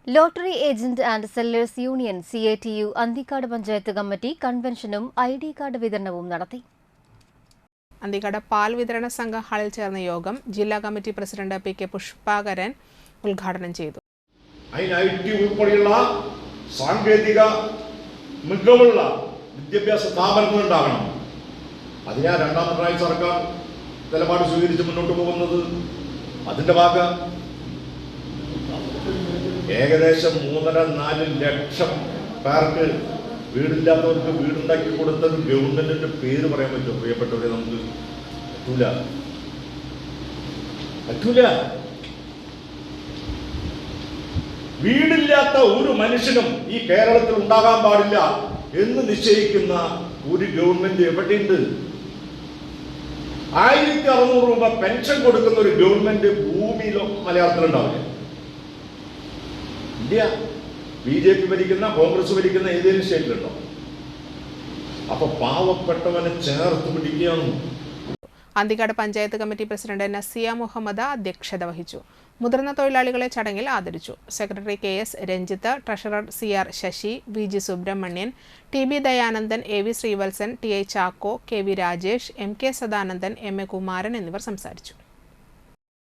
Lottery agent and sellers union CATU Anthikad panchayat committee കൺവെൻഷനും ID card വിതരണവും നടത്തി. അന്തിക്കാട് പാൽ വിതരണ സംഘ ഹാളിൽ ചേർന്ന യോഗം ജില്ലാ കമ്മിറ്റി പ്രസിഡന്റ് PK പുഷ്പാകരൻ ഉദ്ഘാടനം ചെയ്തു. ഉൾപ്പെടെയുള്ള സാങ്കേതിക മികവുള്ള വിദ്യാഭ്യാസ സ്ഥാപനങ്ങൾ ഉണ്ടാകണം. അതിനാ രണ്ടാം പിണറായി സർക്കാർ നിലപാട് സ്വീകരിച്ച് മുന്നോട്ട് പോകുന്നത്. അതിന്റെ ഭാഗം ഏകദേശം 3.5-4 ലക്ഷം പേർക്ക് വീടില്ലാത്തവർക്ക് വീടുണ്ടാക്കി കൊടുത്തത് ഗവൺമെന്റിന്റെ പേര് പറയാൻ പറ്റുമോ? പ്രിയപ്പെട്ടവരെ, നമുക്ക് പറ്റൂല. വീടില്ലാത്ത ഒരു മനുഷ്യനും ഈ കേരളത്തിൽ ഉണ്ടാകാൻ പാടില്ല എന്ന് നിശ്ചയിക്കുന്ന ഒരു ഗവൺമെന്റ് എവിടെയുണ്ട്? 1600 രൂപ പെൻഷൻ കൊടുക്കുന്ന ഒരു ഗവൺമെന്റ് ഭൂമിയിലോ മലയാളത്തിലുണ്ടാവില്ല. ഇന്ത്യ BJP ഭരിക്കുന്ന, കോൺഗ്രസ് ഭരിക്കുന്ന ഏതെങ്കിലും സ്റ്റേറ്റിലുണ്ടോ? അപ്പൊ പാവപ്പെട്ടവനെ ചേർത്ത് പിടിക്കുകയാണ്. അന്തിക്കാട് പഞ്ചായത്ത് കമ്മിറ്റി പ്രസിഡന്റ് നസിയ മുഹമ്മദ് അധ്യക്ഷത വഹിച്ചു. മുതിർന്ന തൊഴിലാളികളെ ചടങ്ങിൽ ആദരിച്ചു. Secretary KS Ranjith, treasurer CR Sasi, VG Subrahmanyan, TB Dayanandan, AV Sreevalsan, TI Chacko, KV Rajesh, MK Sadanandan, MA Kumaran എന്നിവർ സംസാരിച്ചു.